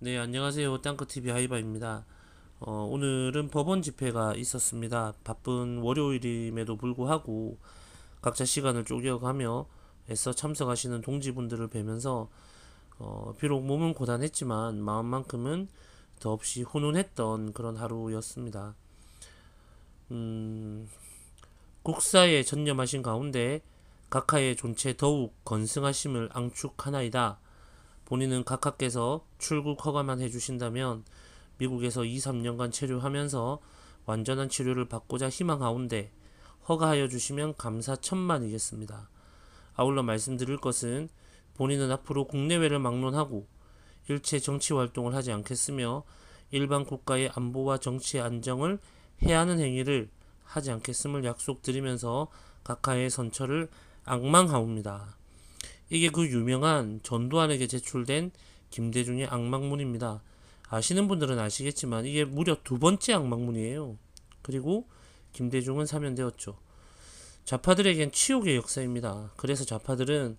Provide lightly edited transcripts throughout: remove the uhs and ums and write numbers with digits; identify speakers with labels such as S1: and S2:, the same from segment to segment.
S1: 네, 안녕하세요. 땅끝TV 하이바입니다. 오늘은 법원 집회가 있었습니다. 바쁜 월요일임에도 불구하고 각자 시간을 쪼개가며 애써 참석하시는 동지분들을 뵈면서 비록 몸은 고단했지만 마음만큼은 더없이 훈훈했던 그런 하루였습니다. 음, 국사에 전념하신 가운데 각하의 존재 더욱 건승하심을 앙축하나이다. 본인은 각하께서 출국 허가만 해주신다면 미국에서 2, 3년간 체류하면서 완전한 치료를 받고자 희망하온데 허가하여 주시면 감사천만이겠습니다. 아울러 말씀드릴 것은 본인은 앞으로 국내외를 막론하고 일체 정치 활동을 하지 않겠으며 일반 국가의 안보와 정치의 안정을 해하는 행위를 하지 않겠음을 약속드리면서 각하의 선처를 악망하옵니다. 이게 그 유명한 전두환에게 제출된 김대중의 악망문입니다. 아시는 분들은 아시겠지만 이게 무려 두 번째 악망문이에요. 그리고 김대중은 사면되었죠. 좌파들에겐 치욕의 역사입니다. 그래서 좌파들은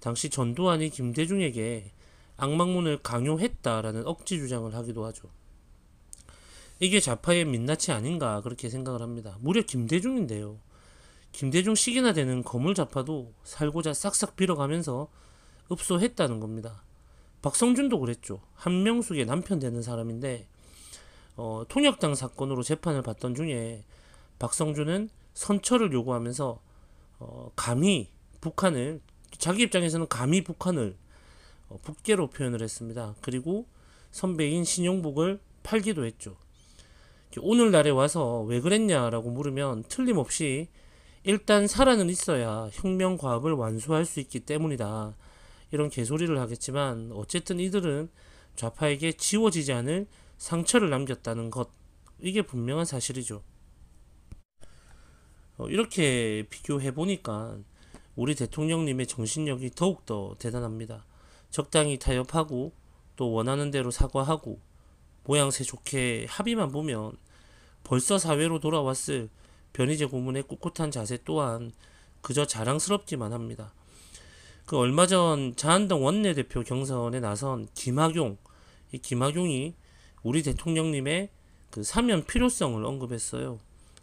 S1: 당시 전두환이 김대중에게 악망문을 강요했다라는 억지 주장을 하기도 하죠. 이게 좌파의 민낯이 아닌가 그렇게 생각을 합니다. 무려 김대중인데요. 김대중 시기나 되는 거물 좌파도 살고자 싹싹 빌어가면서 읍소했다는 겁니다. 박성준도 그랬죠. 한명숙의 남편 되는 사람인데 통역당 사건으로 재판을 받던 중에 박성준은 선처를 요구하면서 감히 북한을 자기 입장에서는 감히 북한을 북계로 표현을 했습니다. 그리고 선배인 신용복을 팔기도 했죠. 오늘날에 와서 왜 그랬냐라고 물으면 틀림없이 일단 살아는 있어야 혁명과업을 완수할 수 있기 때문이다. 이런 개소리를 하겠지만 어쨌든 이들은 좌파에게 지워지지 않을 상처를 남겼다는 것, 이게 분명한 사실이죠. 이렇게 비교해 보니까 우리 대통령님의 정신력이 더욱더 대단합니다. 적당히 타협하고 또 원하는 대로 사과하고 모양새 좋게 합의만 보면 벌써 사회로 돌아왔을 변희재 고문의 꿋꿋한 자세 또한 그저 자랑스럽기만 합니다. 그 얼마 전 자한당 원내대표 경선에 나선 김학용, 이 김학용이 우리 대통령님의 그 사면 필요성을 언급했어요.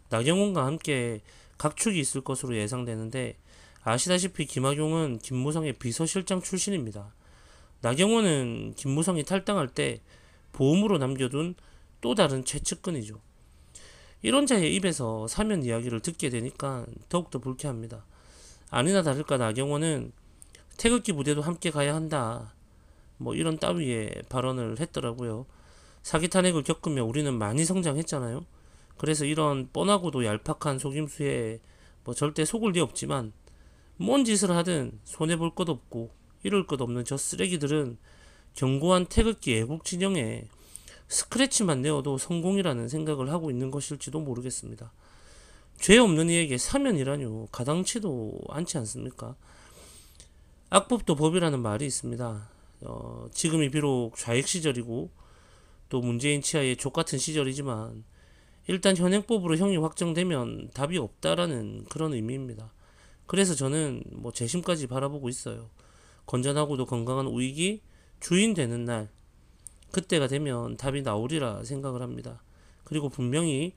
S1: 나경원과 함께 각축이 있을 것으로 예상되는데 아시다시피 김학용은 김무성의 비서실장 출신입니다. 나경원은 김무성이 탈당할 때 보험으로 남겨둔 또 다른 최측근이죠. 이런 자의 입에서 사면 이야기를 듣게 되니까 더욱더 불쾌합니다. 아니나 다를까 나경원은 태극기 부대도 함께 가야 한다. 뭐 이런 따위의 발언을 했더라고요. 사기 탄핵을 겪으며 우리는 많이 성장했잖아요. 그래서 이런 뻔하고도 얄팍한 속임수에 뭐 절대 속을 리 없지만 뭔 짓을 하든 손해볼 것 없고 이럴 것 없는 저 쓰레기들은 견고한 태극기 애국 진영에 스크래치만 내어도 성공이라는 생각을 하고 있는 것일지도 모르겠습니다. 죄 없는 이에게 사면이라뇨. 가당치도 않지 않습니까? 악법도 법이라는 말이 있습니다. 지금이 비록 좌익 시절이고 또 문재인 치하의 족같은 시절이지만 일단 현행법으로 형이 확정되면 답이 없다라는 그런 의미입니다. 그래서 저는 뭐 재심까지 바라보고 있어요. 건전하고도 건강한 우익이 주인 되는 날, 그때가 되면 답이 나오리라 생각을 합니다. 그리고 분명히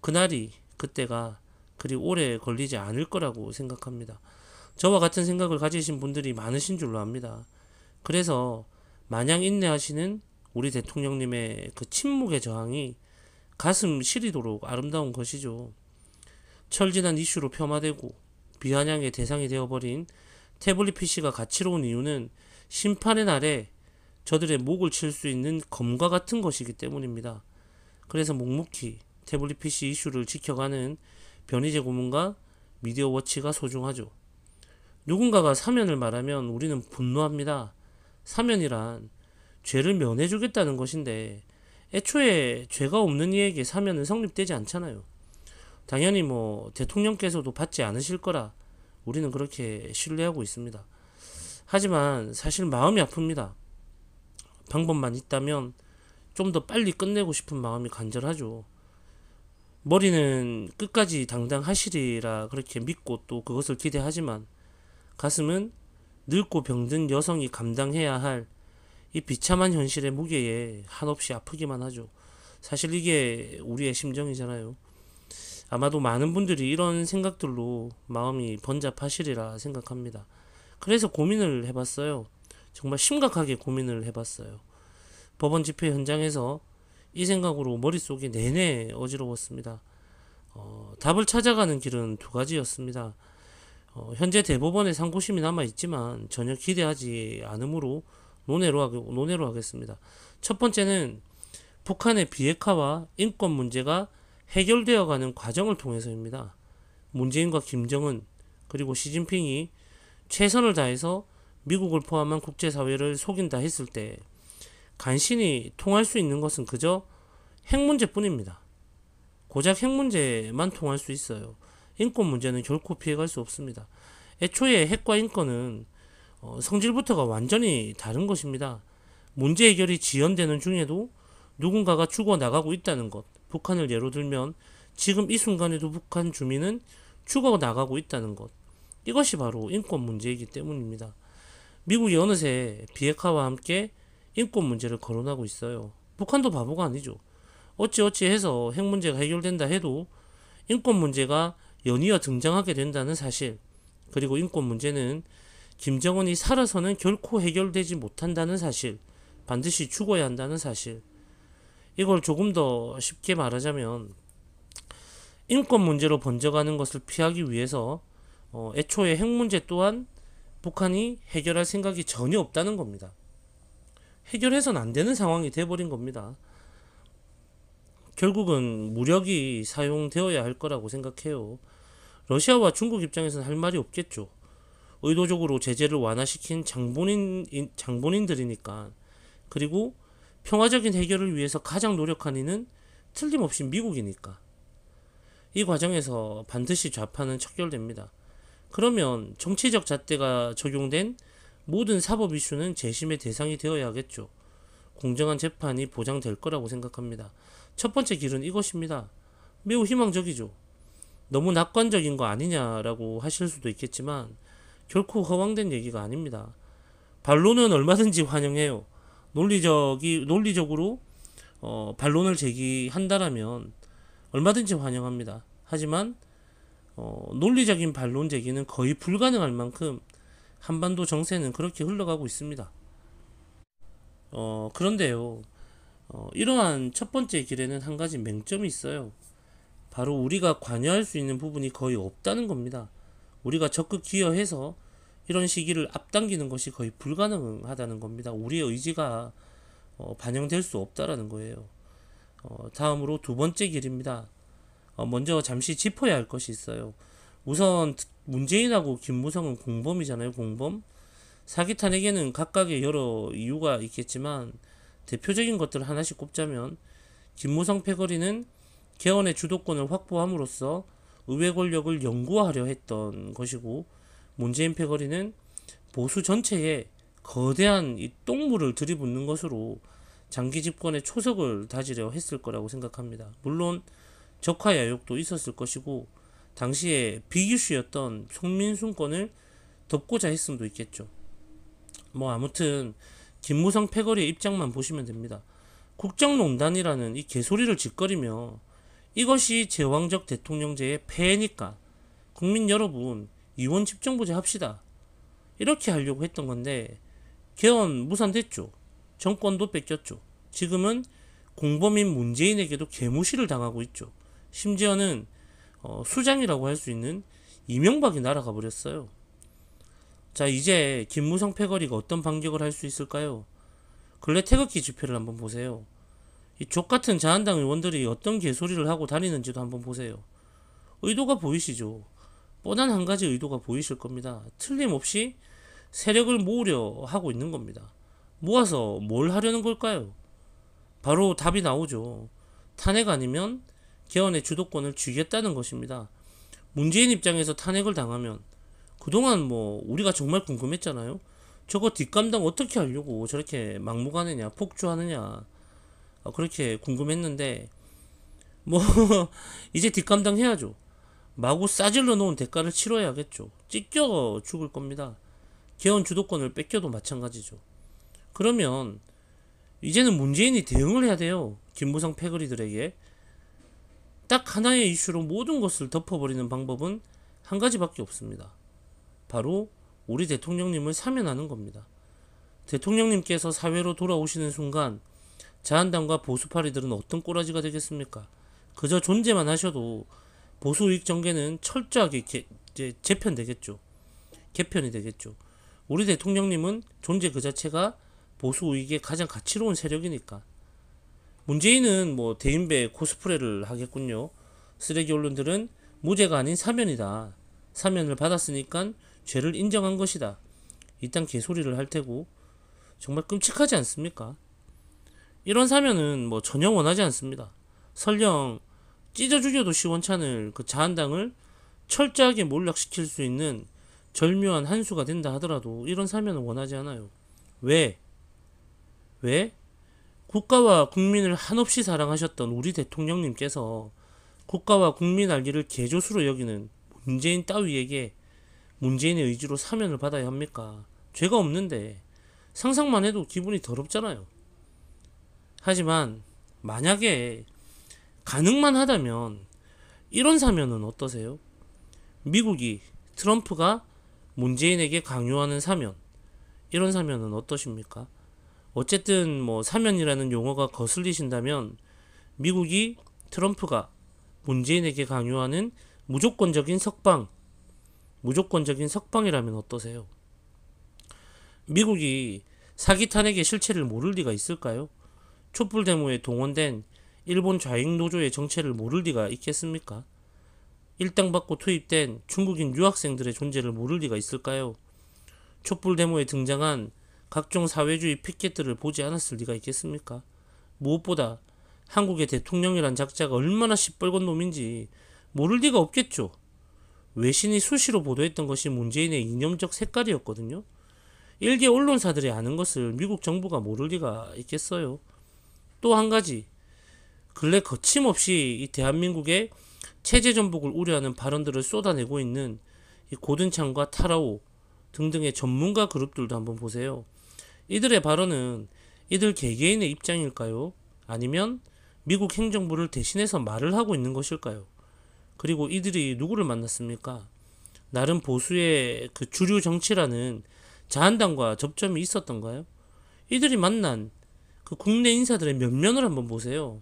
S1: 그날이 그때가 그리 오래 걸리지 않을 거라고 생각합니다. 저와 같은 생각을 가지신 분들이 많으신 줄로 압니다. 그래서 마냥 인내하시는 우리 대통령님의 그 침묵의 저항이 가슴 시리도록 아름다운 것이죠. 철진한 이슈로 폄하되고 비아냥의 대상이 되어버린 태블릿 PC가 가치로운 이유는 심판의 날에 저들의 목을 칠 수 있는 검과 같은 것이기 때문입니다. 그래서 묵묵히 태블릿 PC 이슈를 지켜가는 변희재 고문과 미디어 워치가 소중하죠. 누군가가 사면을 말하면 우리는 분노합니다. 사면이란 죄를 면해주겠다는 것인데 애초에 죄가 없는 이에게 사면은 성립되지 않잖아요. 당연히 뭐 대통령께서도 받지 않으실 거라 우리는 그렇게 신뢰하고 있습니다. 하지만 사실 마음이 아픕니다. 방법만 있다면 좀 더 빨리 끝내고 싶은 마음이 간절하죠. 머리는 끝까지 당당하시리라 그렇게 믿고 또 그것을 기대하지만 가슴은 늙고 병든 여성이 감당해야 할 이 비참한 현실의 무게에 한없이 아프기만 하죠. 사실 이게 우리의 심정이잖아요. 아마도 많은 분들이 이런 생각들로 마음이 번잡하시리라 생각합니다. 그래서 고민을 해봤어요. 정말 심각하게 고민을 해봤어요. 법원 집회 현장에서 이 생각으로 머릿속이 내내 어지러웠습니다. 답을 찾아가는 길은 두 가지였습니다. 현재 대법원에 상고심이 남아있지만 전혀 기대하지 않으므로 논외로 하겠습니다. 첫 번째는 북한의 비핵화와 인권 문제가 해결되어 가는 과정을 통해서입니다. 문재인과 김정은 그리고 시진핑이 최선을 다해서 미국을 포함한 국제사회를 속인다 했을 때 간신히 통할 수 있는 것은 그저 핵 문제뿐입니다. 고작 핵 문제만 통할 수 있어요. 인권 문제는 결코 피해갈 수 없습니다. 애초에 핵과 인권은 성질부터가 완전히 다른 것입니다. 문제 해결이 지연되는 중에도 누군가가 죽어나가고 있다는 것. 북한을 예로 들면 지금 이 순간에도 북한 주민은 죽어나가고 있다는 것. 이것이 바로 인권 문제이기 때문입니다. 미국이 어느새 비핵화와 함께 인권 문제를 거론하고 있어요. 북한도 바보가 아니죠. 어찌어찌 해서 핵 문제가 해결된다 해도 인권 문제가 연이어 등장하게 된다는 사실, 그리고 인권 문제는 김정은이 살아서는 결코 해결되지 못한다는 사실, 반드시 죽어야 한다는 사실. 이걸 조금 더 쉽게 말하자면 인권 문제로 번져가는 것을 피하기 위해서 애초에 핵 문제 또한 북한이 해결할 생각이 전혀 없다는 겁니다. 해결해서는 안 되는 상황이 돼버린 겁니다. 결국은 무력이 사용되어야 할 거라고 생각해요. 러시아와 중국 입장에서는 할 말이 없겠죠. 의도적으로 제재를 완화시킨 장본인들이니까. 그리고 평화적인 해결을 위해서 가장 노력한 이는 틀림없이 미국이니까. 이 과정에서 반드시 좌파는 척결됩니다. 그러면 정치적 잣대가 적용된 모든 사법 이슈는 재심의 대상이 되어야 하겠죠. 공정한 재판이 보장될 거라고 생각합니다. 첫 번째 길은 이것입니다. 매우 희망적이죠. 너무 낙관적인 거 아니냐라고 하실 수도 있겠지만 결코 허황된 얘기가 아닙니다. 반론은 얼마든지 환영해요. 논리적으로 반론을 제기한다라면 얼마든지 환영합니다. 하지만 논리적인 반론 제기는 거의 불가능할 만큼 한반도 정세는 그렇게 흘러가고 있습니다. 그런데요, 이러한 첫 번째 길에는 한 가지 맹점이 있어요. 바로 우리가 관여할 수 있는 부분이 거의 없다는 겁니다. 우리가 적극 기여해서 이런 시기를 앞당기는 것이 거의 불가능하다는 겁니다. 우리의 의지가 반영될 수 없다라는 거예요. 다음으로 두 번째 길입니다. 먼저 잠시 짚어야 할 것이 있어요. 우선 문재인하고 김무성은 공범이잖아요. 공범. 사기 탄핵에는 각각의 여러 이유가 있겠지만 대표적인 것들을 하나씩 꼽자면 김무성 패거리는 개헌의 주도권을 확보함으로써 의회 권력을 영구화하려 했던 것이고, 문재인 패거리는 보수 전체에 거대한 이 똥물을 들이붓는 것으로 장기 집권의 초석을 다지려 했을 거라고 생각합니다. 물론 적화야욕도 있었을 것이고 당시에 빅이슈였던 송민순권을 덮고자 했음도 있겠죠. 아무튼 김무성 패거리의 입장만 보시면 됩니다. 국정농단이라는 이 개소리를 짓거리며 이것이 제왕적 대통령제의 폐해니까 국민 여러분 이원 집정부제 합시다, 이렇게 하려고 했던 건데 개헌 무산됐죠. 정권도 뺏겼죠. 지금은 공범인 문재인에게도 개무시를 당하고 있죠. 심지어는 수장이라고 할 수 있는 이명박이 날아가 버렸어요. 자, 이제 김무성 패거리가 어떤 반격을 할 수 있을까요? 근래 태극기 집회를 한번 보세요. 이 족같은 자한당 의원들이 어떤 개소리를 하고 다니는지도 한번 보세요. 의도가 보이시죠? 뻔한 한 가지 의도가 보이실 겁니다. 틀림없이 세력을 모으려 하고 있는 겁니다. 모아서 뭘 하려는 걸까요? 바로 답이 나오죠. 탄핵 아니면 개헌의 주도권을 쥐겠다는 것입니다. 문재인 입장에서 탄핵을 당하면 그동안 우리가 정말 궁금했잖아요. 저거 뒷감당 어떻게 하려고 저렇게 막무가내냐, 폭주하느냐, 그렇게 궁금했는데 이제 뒷감당 해야죠. 마구 싸질러 놓은 대가를 치러야겠죠. 찢겨 죽을 겁니다. 개헌 주도권을 뺏겨도 마찬가지죠. 그러면 이제는 문재인이 대응을 해야 돼요. 김무성 패거리들에게. 딱 하나의 이슈로 모든 것을 덮어버리는 방법은 한 가지밖에 없습니다. 바로 우리 대통령님을 사면하는 겁니다. 대통령님께서 사회로 돌아오시는 순간 자한당과 보수파리들은 어떤 꼬라지가 되겠습니까? 그저 존재만 하셔도 보수우익 정계는 철저하게 재편되겠죠. 개편이 되겠죠. 우리 대통령님은 존재 그 자체가 보수우익의 가장 가치로운 세력이니까. 문재인은 뭐 대인배 코스프레를 하겠군요. 쓰레기 언론들은 무죄가 아닌 사면이다. 사면을 받았으니까 죄를 인정한 것이다. 이딴 개소리를 할 테고 정말 끔찍하지 않습니까? 이런 사면은 뭐 전혀 원하지 않습니다. 설령 찢어 죽여도 시원찮을 그 자한당을 철저하게 몰락시킬 수 있는 절묘한 한 수가 된다 하더라도 이런 사면은 원하지 않아요. 왜? 국가와 국민을 한없이 사랑하셨던 우리 대통령님께서 국가와 국민 알기를 개조수로 여기는 문재인 따위에게 문재인의 의지로 사면을 받아야 합니까? 죄가 없는데 상상만 해도 기분이 더럽잖아요. 하지만 만약에 가능만 하다면 이런 사면은 어떠세요? 미국이 트럼프가 문재인에게 강요하는 사면, 이런 사면은 어떠십니까? 어쨌든 뭐 사면이라는 용어가 거슬리신다면 미국이 트럼프가 문재인에게 강요하는 무조건적인 석방이라면 어떠세요? 미국이 사기 탄핵의 실체를 모를 리가 있을까요? 촛불 데모에 동원된 일본 좌익 노조의 정체를 모를 리가 있겠습니까? 일당받고 투입된 중국인 유학생들의 존재를 모를 리가 있을까요? 촛불 데모에 등장한 각종 사회주의 피켓들을 보지 않았을 리가 있겠습니까? 무엇보다 한국의 대통령이란 작자가 얼마나 시뻘건 놈인지 모를 리가 없겠죠. 외신이 수시로 보도했던 것이 문재인의 이념적 색깔이었거든요. 일개 언론사들이 아는 것을 미국 정부가 모를 리가 있겠어요. 또 한 가지, 근래 거침없이 이 대한민국의 체제 전복을 우려하는 발언들을 쏟아내고 있는 이 고든창과 타라오 등등의 전문가 그룹들도 한번 보세요. 이들의 발언은 이들 개개인의 입장일까요? 아니면 미국 행정부를 대신해서 말을 하고 있는 것일까요? 그리고 이들이 누구를 만났습니까? 나름 보수의 그 주류 정치라는 자한당과 접점이 있었던가요? 이들이 만난 그 국내 인사들의 면면을 한번 보세요.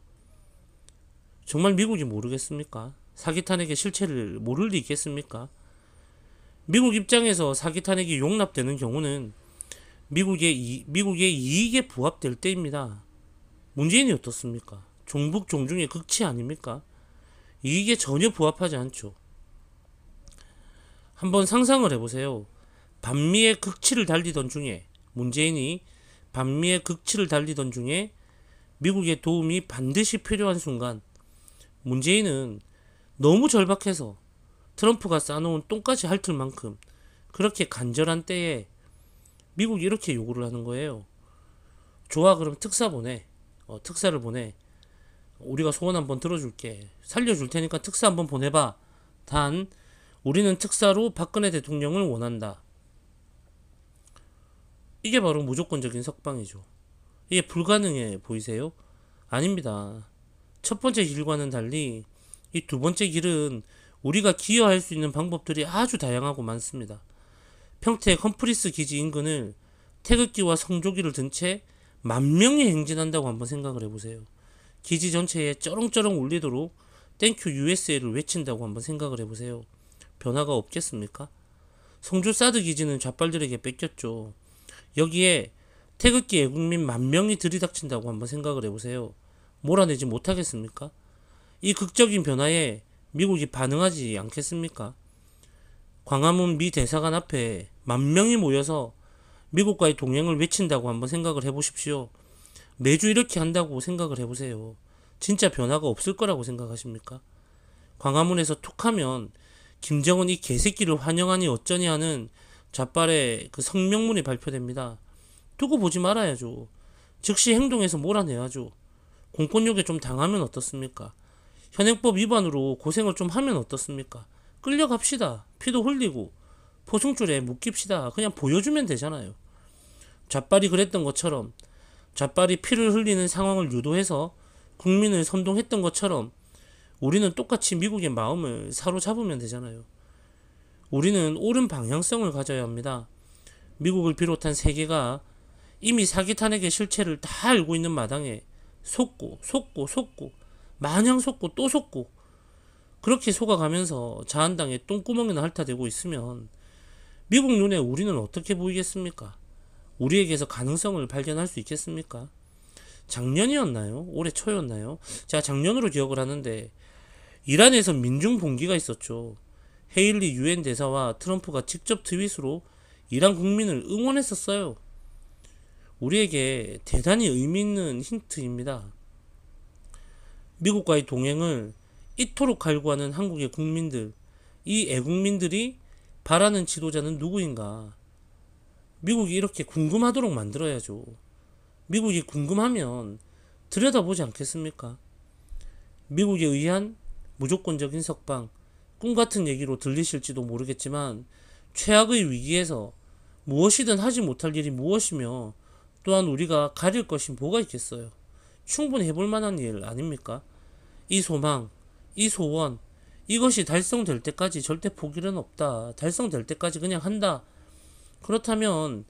S1: 정말 미국이 모르겠습니까? 사기 탄핵의 실체를 모를 리 있겠습니까? 미국 입장에서 사기 탄핵이 용납되는 경우는 미국의 이익에 부합될 때입니다. 문재인이 어떻습니까? 종북 종중의 극치 아닙니까? 이익에 전혀 부합하지 않죠. 한번 상상을 해보세요. 반미의 극치를 달리던 중에 문재인이 반미의 극치를 달리던 중에 미국의 도움이 반드시 필요한 순간 문재인은 너무 절박해서 트럼프가 쌓아놓은 똥까지 핥을 만큼 그렇게 간절한 때에 미국이 이렇게 요구를 하는 거예요. 좋아, 그럼 특사 보내. 특사를 보내. 우리가 소원 한번 들어줄게. 살려줄 테니까 특사 한번 보내봐. 단 우리는 특사로 박근혜 대통령을 원한다. 이게 바로 무조건적인 석방이죠. 이게 불가능해 보이세요? 아닙니다. 첫 번째 길과는 달리 이 두 번째 길은 우리가 기여할 수 있는 방법들이 아주 다양하고 많습니다. 평택 험프리스 기지 인근을 태극기와 성조기를 든 채 10,000명이 행진한다고 한번 생각을 해보세요. 기지 전체에 쩌렁쩌렁 울리도록 땡큐 USA를 외친다고 한번 생각을 해보세요. 변화가 없겠습니까? 성주 사드 기지는 좌빨들에게 뺏겼죠. 여기에 태극기 애국민 10,000명이 들이닥친다고 한번 생각을 해보세요. 몰아내지 못하겠습니까? 이 극적인 변화에 미국이 반응하지 않겠습니까? 광화문 미 대사관 앞에 10,000명이 모여서 미국과의 동행을 외친다고 한번 생각을 해보십시오. 매주 이렇게 한다고 생각을 해보세요. 진짜 변화가 없을 거라고 생각하십니까? 광화문에서 툭하면 김정은 이 개새끼를 환영하니 어쩌니 하는 좌빨의 그 성명문이 발표됩니다. 두고 보지 말아야죠. 즉시 행동해서 몰아내야죠. 공권력에 좀 당하면 어떻습니까? 현행법 위반으로 고생을 좀 하면 어떻습니까? 끌려갑시다. 피도 흘리고 포승줄에 묶입시다. 그냥 보여주면 되잖아요. 좌빨이 그랬던 것처럼, 좌빨이 피를 흘리는 상황을 유도해서 국민을 선동했던 것처럼 우리는 똑같이 미국의 마음을 사로잡으면 되잖아요. 우리는 옳은 방향성을 가져야 합니다. 미국을 비롯한 세계가 이미 사기 탄핵의 실체를 다 알고 있는 마당에 속고 마냥 속고 또 속고 그렇게 속아가면서 자한당의 똥구멍이나 핥아대고 있으면 미국 눈에 우리는 어떻게 보이겠습니까? 우리에게서 가능성을 발견할 수 있겠습니까? 작년이었나요? 올해 초였나요? 제가 작년으로 기억을 하는데 이란에서 민중 봉기가 있었죠. 헤일리 유엔 대사와 트럼프가 직접 트윗으로 이란 국민을 응원했었어요. 우리에게 대단히 의미 있는 힌트입니다. 미국과의 동행을 이토록 갈구하는 한국의 국민들, 이 애국민들이 바라는 지도자는 누구인가? 미국이 이렇게 궁금하도록 만들어야죠. 미국이 궁금하면 들여다보지 않겠습니까? 미국에 의한 무조건적인 석방, 꿈같은 얘기로 들리실지도 모르겠지만 최악의 위기에서 무엇이든 하지 못할 일이 무엇이며 또한 우리가 가릴 것이 뭐가 있겠어요. 충분히 해볼 만한 일 아닙니까? 이 소망, 이 소원, 이것이 달성될 때까지 절대 포기는 없다. 달성될 때까지 그냥 한다. 그렇다면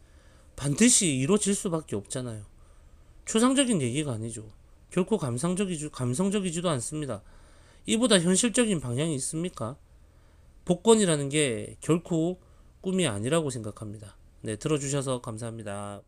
S1: 반드시 이루어질 수밖에 없잖아요. 추상적인 얘기가 아니죠. 결코 감성적이지도 않습니다. 이보다 현실적인 방향이 있습니까? 복권이라는 게 결코 꿈이 아니라고 생각합니다. 네, 들어주셔서 감사합니다.